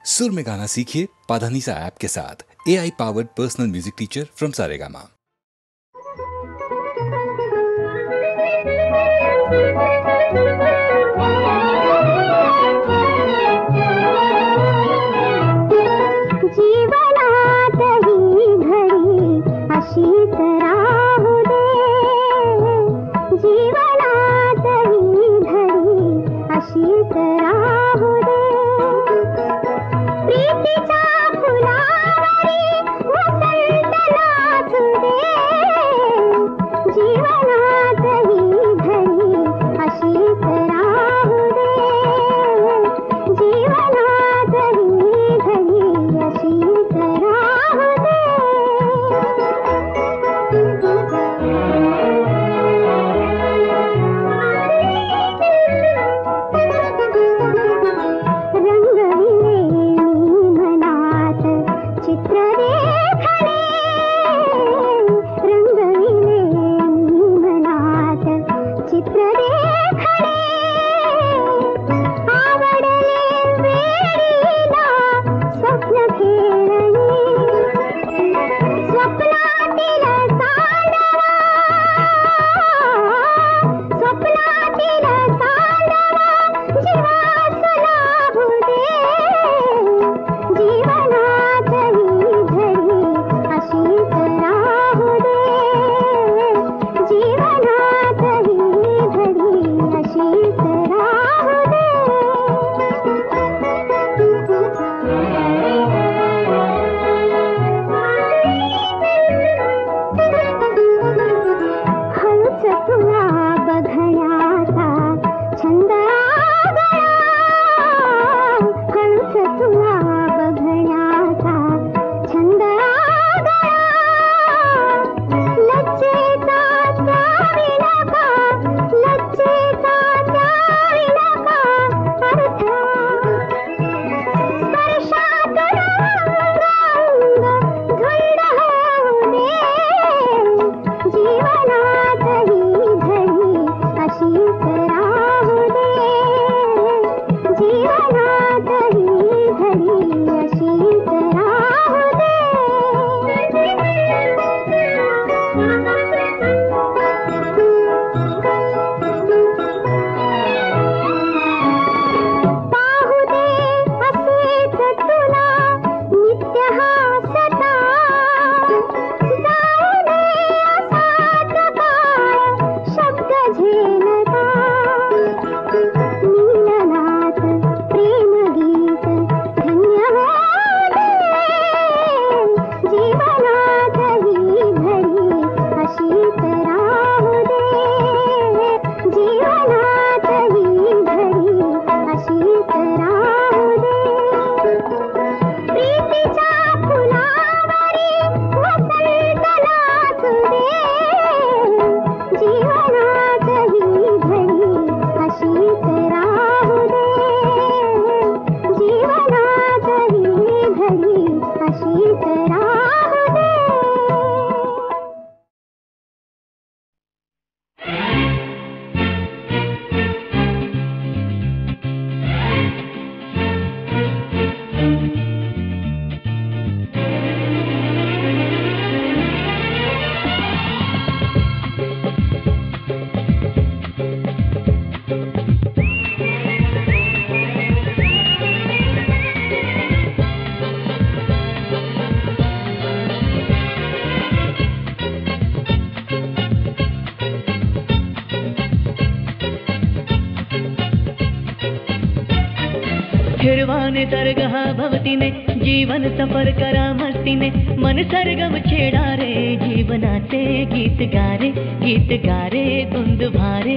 सुर में गाना सीखिए पाधानीसा ऐप के साथ। AI powered personal music teacher from Saregama. जीवनात ही घडी अशीच राहू दे, जीवनात ही घडी अशीच राहू दे, प्रीतीच्या फुलावरी वसंत नाचू दे, जीवनात ही घडी अशीच राहू दे, जीवनात ही घडी अशीच राहू दे. रंगविले मी मनात चित्र देखणे, रंगविले मी मनात चित्र देखणे, आवडले वेडीला स्वप्न खेळणे, स्वप्नातील चांदवा, स्वप्नातील चांदवा जीवास लाभू दे, जीवनात ही घडी अशीच राहू दे, जीवनात ही घडी अशीच राहू दे. हळूच तुला बघण्याचा छंद आगळा, हळूच तुला बघण्याचा छंद आगळा, लज्जेचा त्यावी नका, लज्जेचा त्यावी नका अर्थ, स्पर्शात रंग धुंद होऊ दे, जीवनात ही घडी अशीच राहू दे, जीवनात ही घडी अशीच राहू दे. पाहू दे असेच तुला नित्य हासता, जाऊ दे असाच काळ शब्द झेलता, मिलनात प्रेमगीत धन्य होऊ दे, जीवनात ही घडी अशीच राहू दे, जीवनात ही घडी अशीच राहू दे, प्रीतीच्या फुलावरी वसंत नाचू दे, जीवनात ही घडी अशीच राहू दे, जीवनात ही घडी अशीच राहू दे. हिरवाने दरगाह भवतीने जीवन सफर करा मस्तीने, मन सरगम छेडा रे, जीवनाचे गीत गारे, गीत गारे धुंद भारे.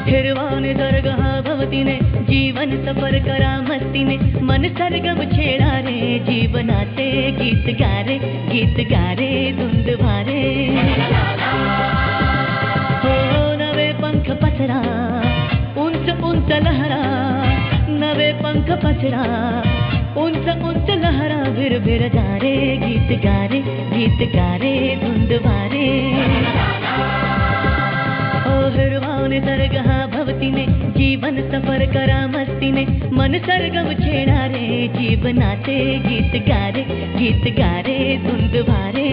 हिरवाने दरगाह भवतीने जीवन सफर करा मस्तीने, मन सरगम छेडा रे, जीवनाचे गीत गारे, गीत गारे धुंद भारे. हो नवे पंख पसरा, उंच उंच लहरा, नवे पंख पसरा, उंच उंच लहरा, भिर जा रे, गीत गारे, गीत गारे धुंद भारे. ओ हिरवाने दरगाह भवती भावतीने जीवन सफर करा मस्तीने मन सरगम छेडा रे जीवनाचे गीत गारे धुंद भारे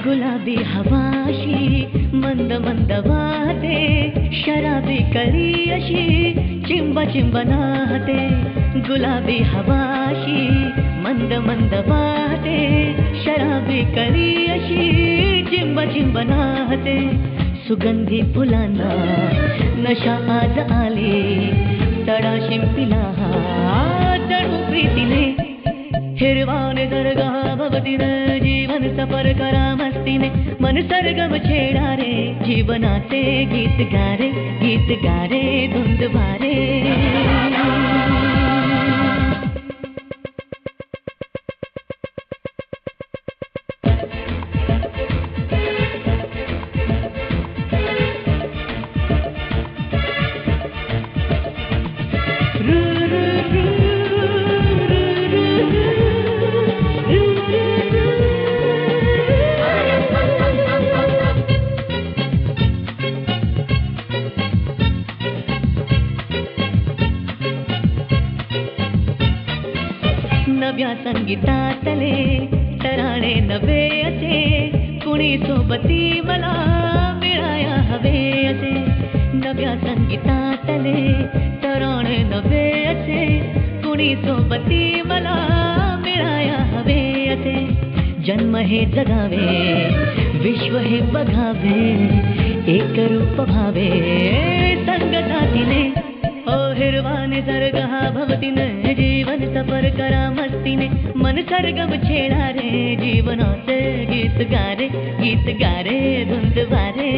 गुलाबी हवाशी मंद मंद वाहते शराबी कळी अशी चिंब चिंब नाहते गुलाबी हवाशी मंद मंद वाहते शराबी कळी अशी चिंब चिंब नाहते सुगंधी फुलांना नशा आज आली तडा शिंपिला तडू प्रीतीने हिरवाने दर्गा भवतीने जीवन सफर करा मस्तीने मन सरगम छेडा रे जीवनाचे गीत गारे धुंद भारे नव्या संगीतातले तराणे नवे असे कुणी सोबती मला मिळाया हवे असे नव्या संगीतातले तराणे नवे असे कुणी सोबती मला मिळाया हवे असे जन्म हे जगावे विश्व हे बघावे एक रूप भावे संगतातीने ओ हिरवाने सर्ग हा भवतीने जीवन सफर करा मस्तीने मन सरगम छेडा रे जीवनाचे गीत गारे धुंद वारे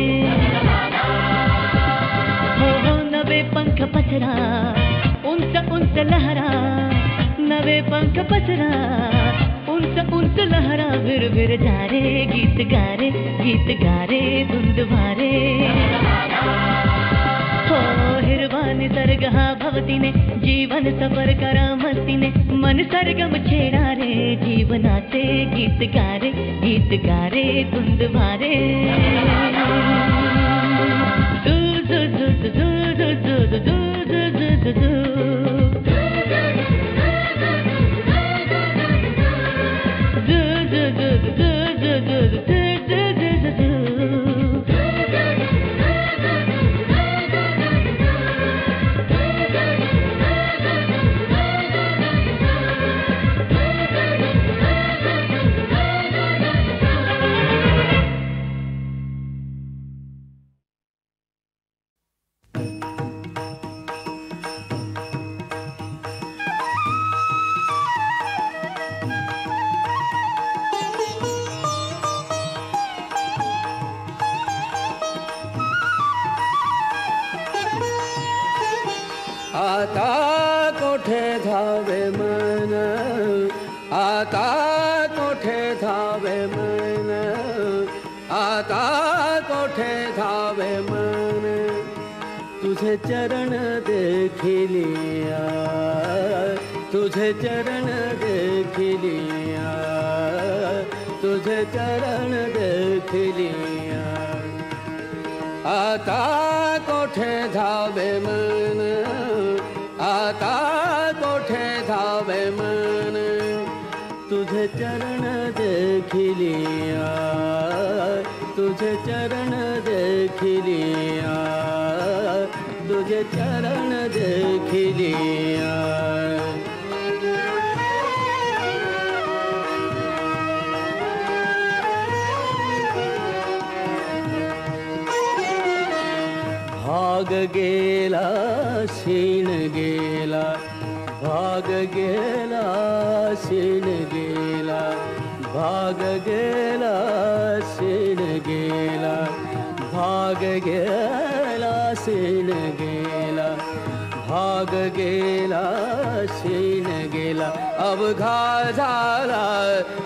हो हो नवे पंख पसरा उंच उंच लहरा नवे पंख पसरा उंच उंच लहरा विर विर जा रे गीत गारे धुंद वारे हो हिरवाने सर्ग हा भवतीने जीवन सफर करा मस्तीने मन सरगम छेडा रे जीवनाचे गीत गारे धुंद भारे आता कोठे धावे मन आता कोठे धावे मन आता कोठे धावे मन तुझे चरण देखिलिया तुझे चरण देखिलिया तुझे चरण देखिलिया आता कोठे धावे मन आता कोठे धावे मन तुझे चरण देखिलिया तुझे चरण देखिलिया तुझे चरण देखिलिया भाग गेला शीण गेला भाग गेला शीण गेला भाग गेला शीण गेला भाग गेला शीण गेला भाग गेला क्षीण गेला अवघा झाला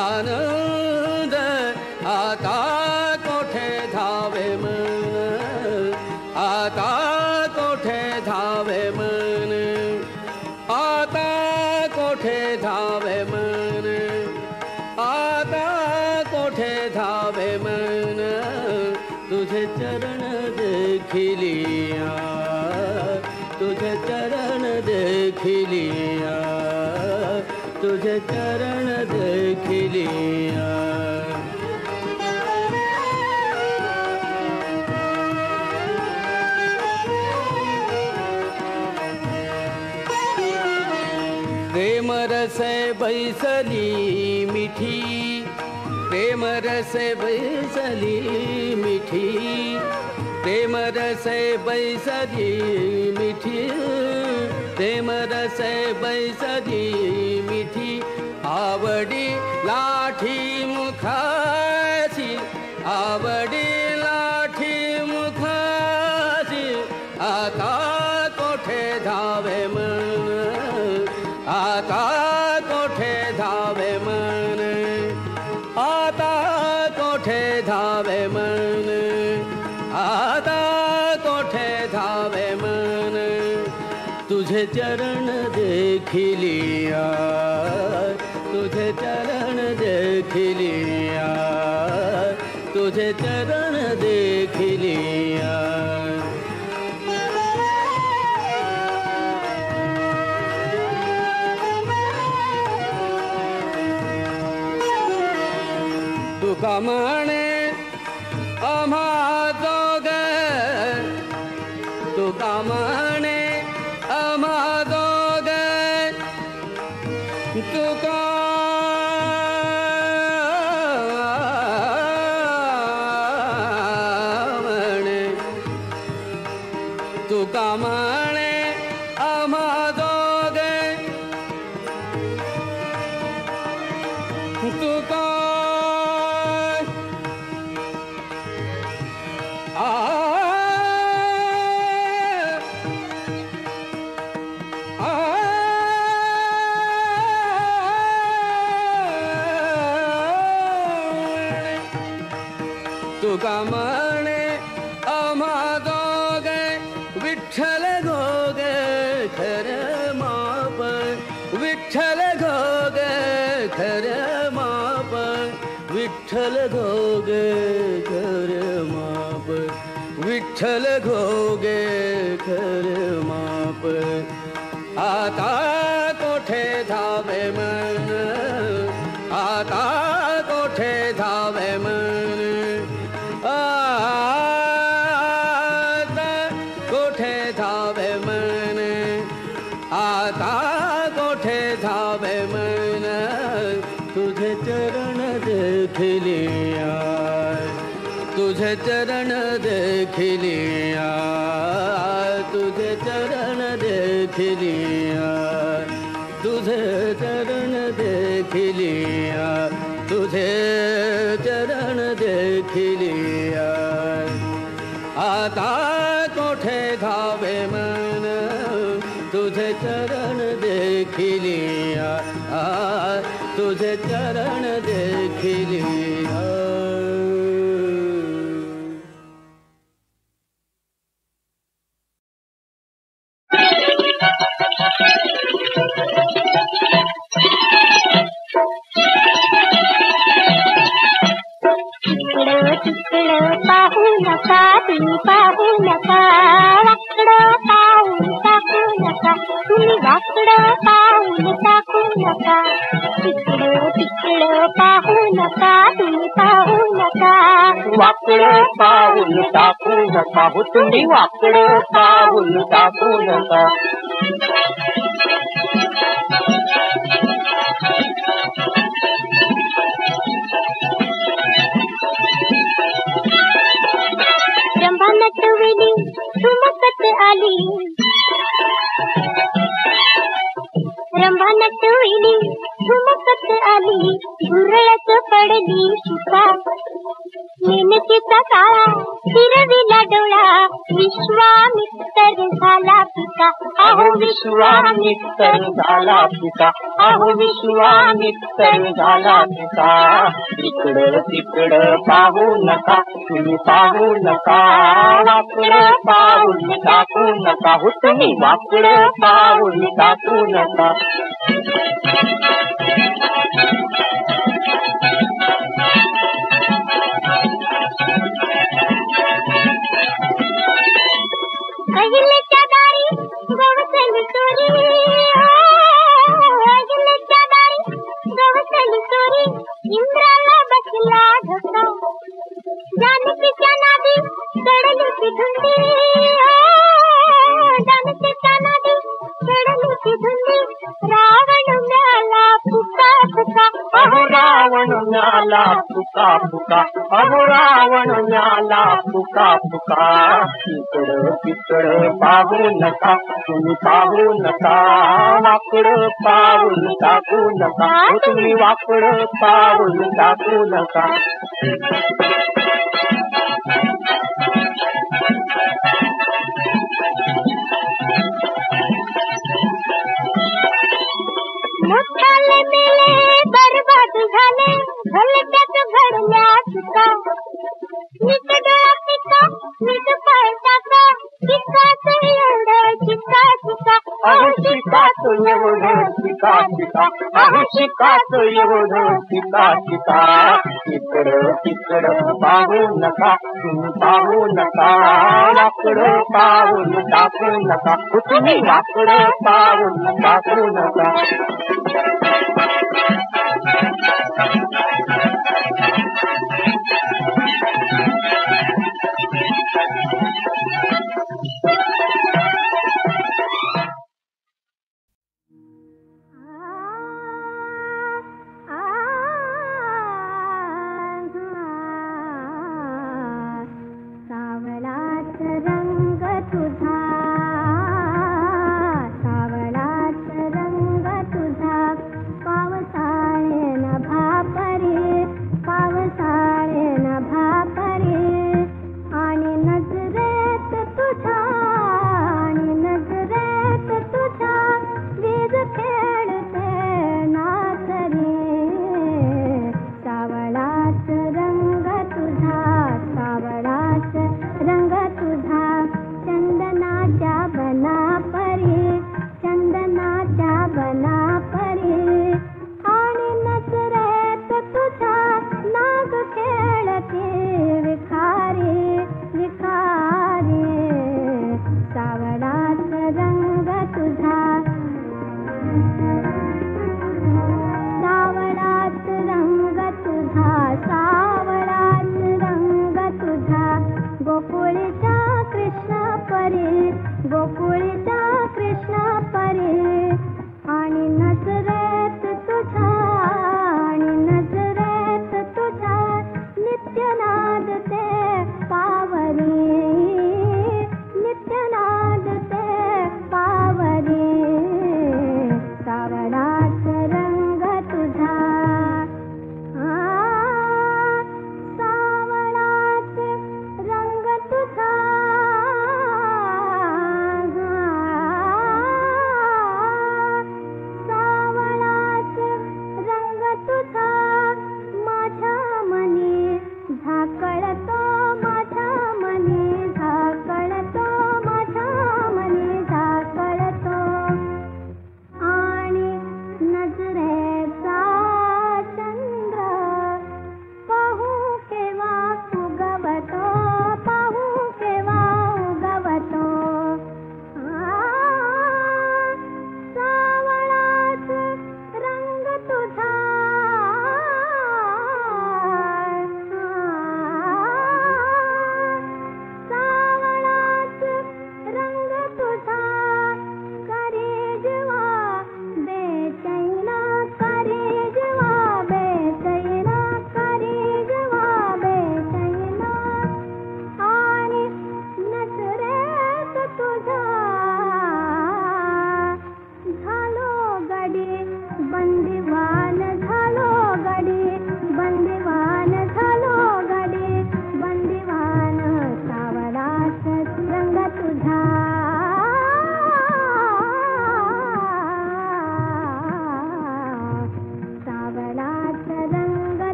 आनंद आता कोठे धावे मन आता कोठे धावे मन आता कोठे धावे मन आता कोठे धावे मन तुझे चरण देखिलिया तुझे चरण देखिलिया तुझे चरण देखिलिया प्रेम रसे बैसली मिठी प्रेम रसे बैसली मिठी प्रेम रसे बैसली मिठी प्रेम रसे बैसली मिठी आवडी लाठी मुखाची आवडी लाठी मुखाची आता कोठे धावे मन आता कोठे धावे मन आता कोठे धावे मन आता कोठे धावे मन तुझे चरण देखिलिया तुझे चरण देखिलिया तुझे चरण देखिलिया तुका म्हणे आम्हा दोघ तुका म्हणे आम्हा दोघ तुका म्हणे तुका म्हणे आम्हा दोघ तुका तुका म्हणे आम्हा दोघे विठ्ठल घोगे खर माप विठ्ठल घोगे खर माप विठ्ठल घोगे खर माप विठ्ठल घोगे खर माप आता कोठे धावे मन आता कोठे धावे मन आता कोठे धावे मन आता कोठे धावे मन तुझे चरण देखिलिया तुझे चरण देखिलिया तुझे चरण देखिलिया तुझे चरण देखिलिया तुझे चरण देखिलिया आता कोठे धावे मन तुझे चरण देखिलिया तुझे चरण देखिलिया तिकडं पाहू नका तुम्ही पाहू नका वाकडं पाऊल टाकू नका तुम्ही वाकडं पाऊल टाकू नका तिकडं पाहू नका तुम्ही पाहू नका वाकडं पाऊल टाकू नका हो तुम्ही वाकडं पाऊल टाकू नका रंभा नटविली ठुमकत आली रंभा नटविली ठुमकत आली झुरळत पडली तुका मेहनतीचा काळा फिरविला डोळा विश्वामित्र झाला पिका अहो विश्वामित्र झाला पिका अहो विश्वामित्र झाला पिका इकडं तिकडं पाहू नका तुम्ही पाहू नका वाकडं पाऊल टाकू नका हो तुम्ही वाकडं पाऊल टाकू नका अहिल्याच्या दारी गवसली चोरी अहिल्याच्या दारी गवसली चोरी इंद्राला बसला धोका जानकीच्या नादी चढली ती धुंदी जानकीच्या नादी चढली ती धुंदी रावण मिळाला फुका फुका अहो रावण मिळाला फुका फुका अहो रावण मिळाला फुका फुका इकडं तिकडं पाहू नका तुम्ही पाहू नका वाकडं पाऊल टाकू नका तुम्ही वाकडं पाऊल टाकू नका मोठाले मेले बरबाद झाले भलत्याच घडल्या चुका नीट डोळा पिका नीट पाय टाका चिकाच एवढं चिका चिका अहो शिकाच एवढं चिका चिका अहो शिकाच एवढं चिका चिका इकडं तिकडं पाहू नका तुम्ही पाहू नका वाकडं पाऊल टाकू नका तुम्ही वाकडं पाऊल टाकू नका सावळाच रंग तुझा सावळाच रंग तुझा पावसाळे नभा परी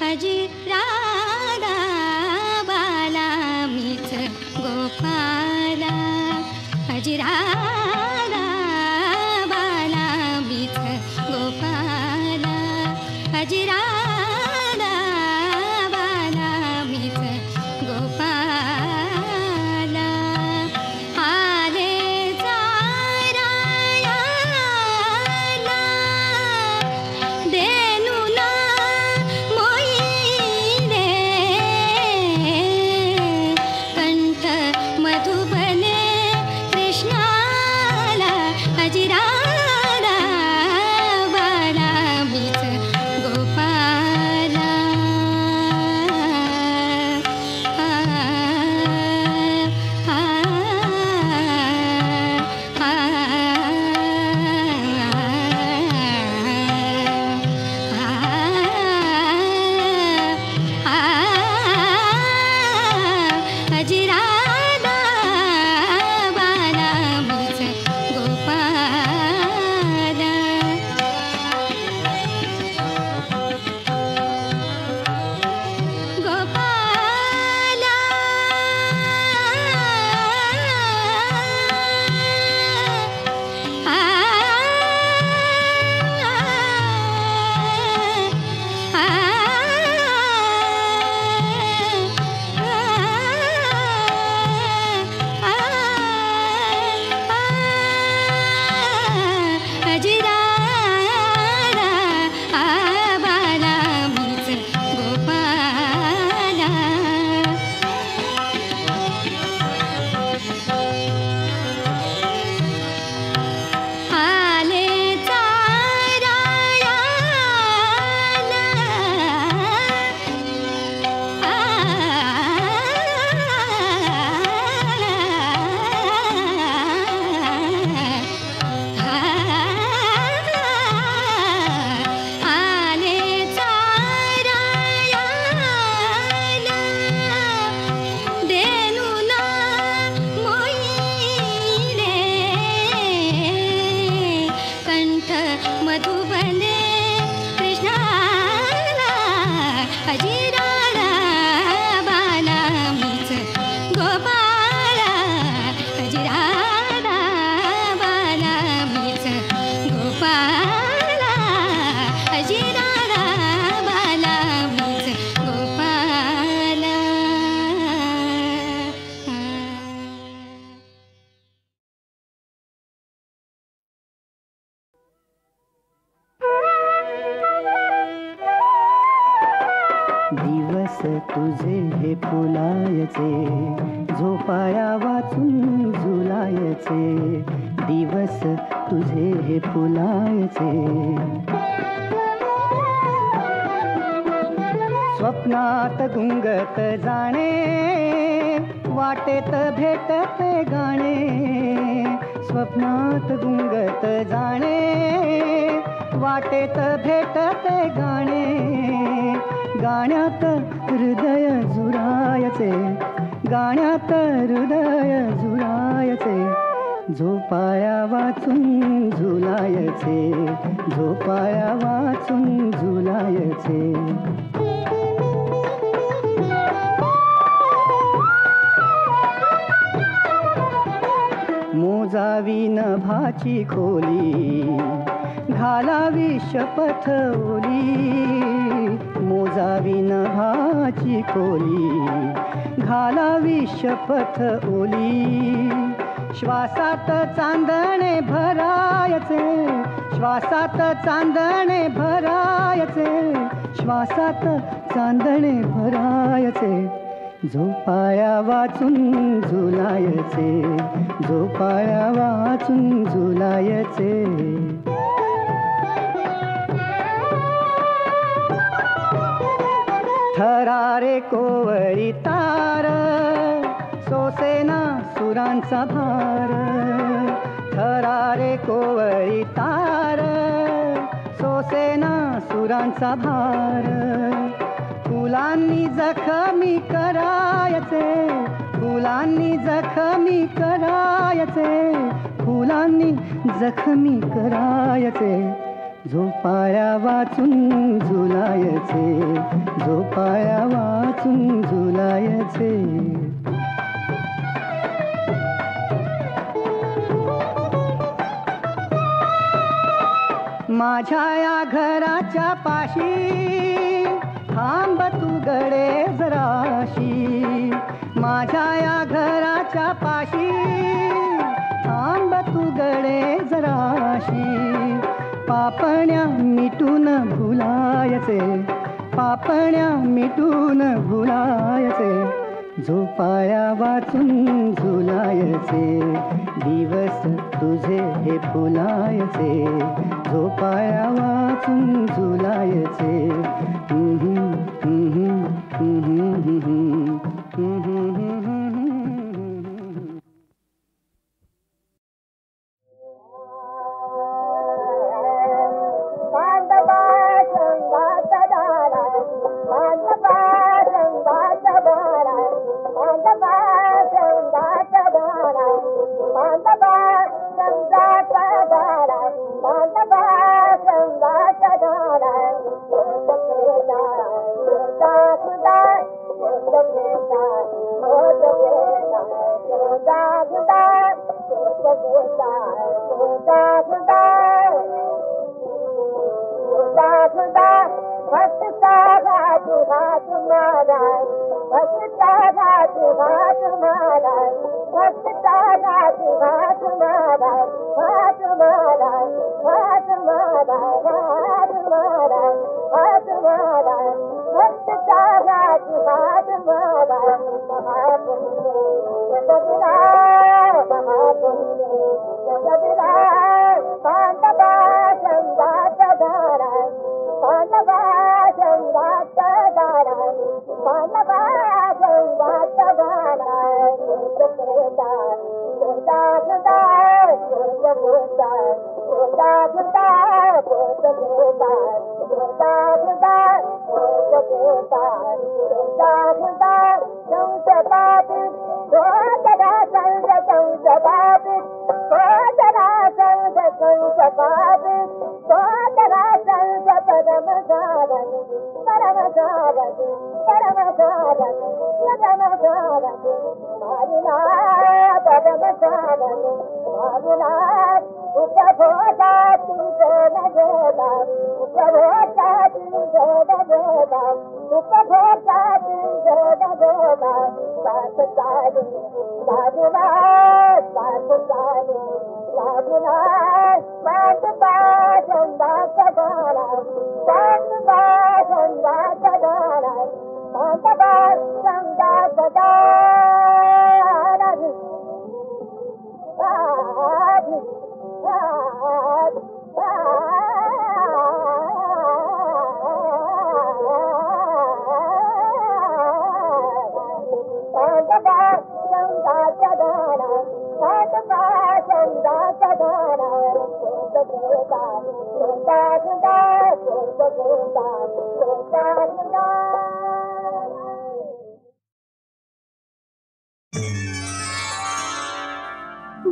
अजी राधा बाला मीच गोपाला अजी राधा बाला मीच गोपाला अजी राधा बाला मीच गोपाला आले चारायाला देनु ना मोईले कंठ मधुबने कृष्णाला अजी राधा बाला मीच गोपाला अजी राधा बाला मीच गोपाला गोपाला अजी राधा बाला मीच गोपाला आले चारायाला आले चारायाला देनु ना मोईले कंठ मधुबने कृष्णाला अजी राधा बाला मीच गोपाला अजी राधा बाला मीच गोपाला अजी राधा बाला मीच गोपाला दिवस तुझे हे फुलायचे झोपाया वाचून झुलायचे दिवस तुझे हे फुलायचे स्वप्नात गुंगत जाणे वाटेत भेटत गाणे स्वप्नात गुंगत जाणे वाटेत भेटत गाणे गाण्यात हृदय झुरायचे गाण्यात हृदय झुरायचे झोपाया वाचून झुलायचे झोपाया वाचून झुलायचे मोजावी नभाची खोली घालावी शपथ ओली मोजावी नभाची खोली घालावी शपथ ओली श्वासात चांदणे भरायचे श्वासात चांदणे भरायचे श्वासात चांदणे भरायचे झोपाया वाचून झुलायचे झोपाया वाचून झुलायचे थरारे कोवळी तार सोसेना सुरांचा भार थरारे कोवळी तार सोसेना सुरांचा भार फुलांनी जखमी करायचे फुलांनी जखमी करायचे फुलांनी जखमी करायचे, झोपाळ्या वाचून झुलायचे, झोपाळ्या वाचून झुलायचे. माझ्या या घराच्या पाशी थांब तू गडे जराशी, माझ्या या घराच्या पाशी थांब तू गडे जराशी. पापण्या मिटून भुलायचे, पापण्या मिटून भुलायचे, झोपाळ्या वाचून झुलायचे, दिवस तुझे हे फुलायचे, झोपाळ्या वाचून झुलायचे.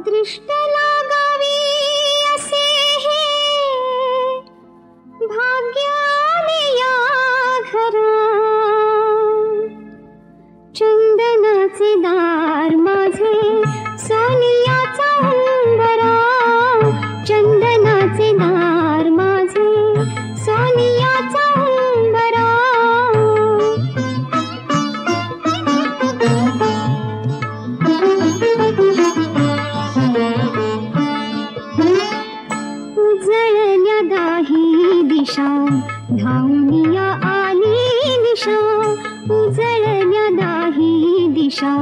दृष्ट लागावी असे हे भाग्याने या घरा, चंदनाचे दार माझे सोनियाचा उंबरा, चंदनाचे दार माझे सोनियाचा उंबरा. उजळल्या दाही दिशा धावूनिया आली निशा, उजळल्या दाही दिशा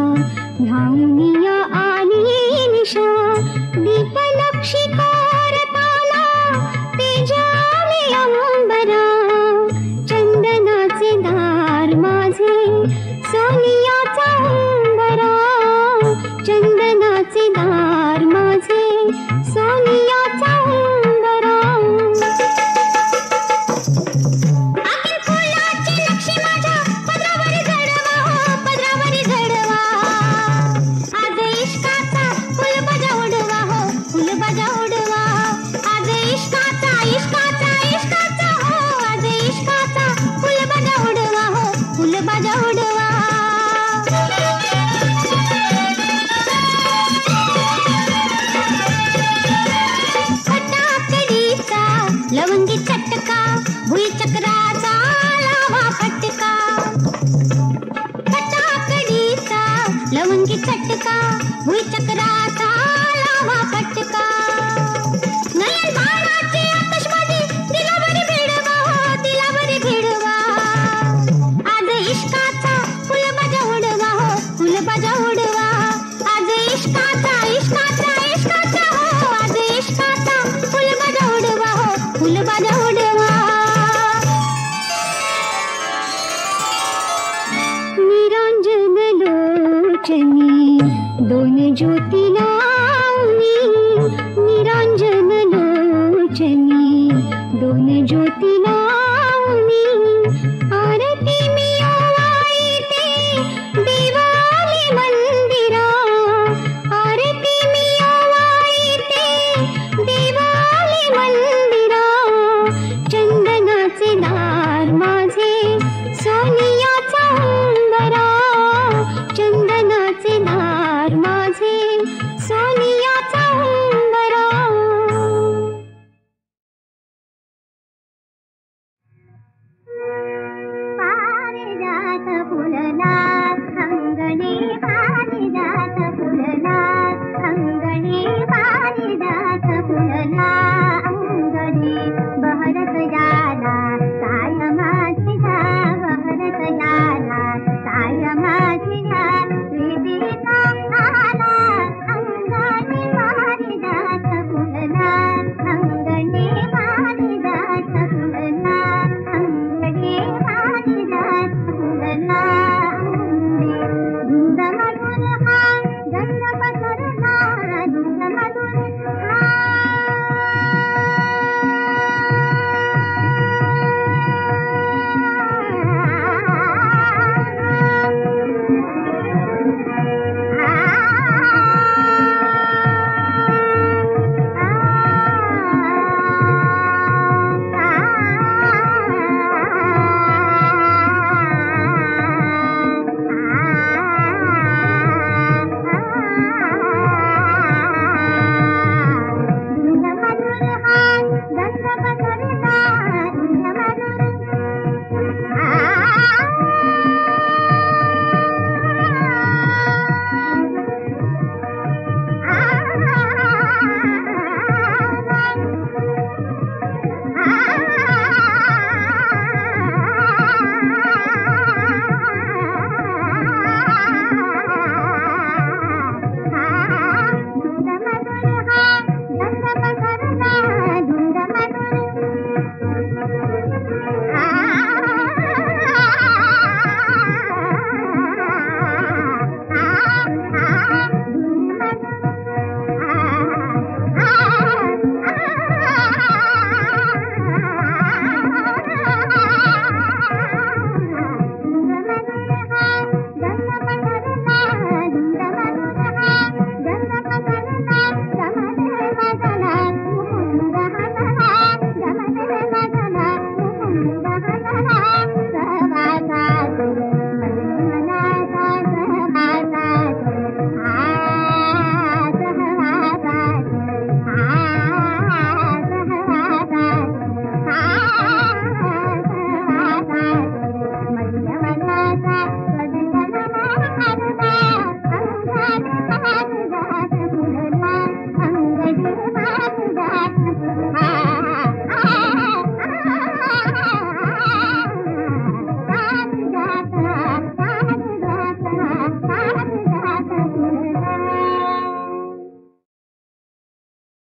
धावूनिया आली निशा. दीपलक्षी कोरताना तेजाने अंबरा, चंदनाचे दार माझे सोनियाचा उंबरा, चंदनाचे दार माझे सोनियाचा उंबरा. आखिर फुलाची लक्ष्मी माझ्या पदरावरी जडवा, पदरावरी जडवा. आज इश्काचा फुल माझ्या उडवा हो, फुल लवंगी चटका भुईचक्राचा लावा फटका नयन बाणाची आतषबाजी तिला बरी भिडवा हो तिला बरी भिडवा आज इश्काचा फुलबाजा उडवा हो फुलबाजा उडवा आज इश्काचा इश्काचा इश्काचा हो आज इश्काचा फुलबाजा उडवा हो फुलबाजा उडवा निरंजन लोचनी दोन ज्योतीला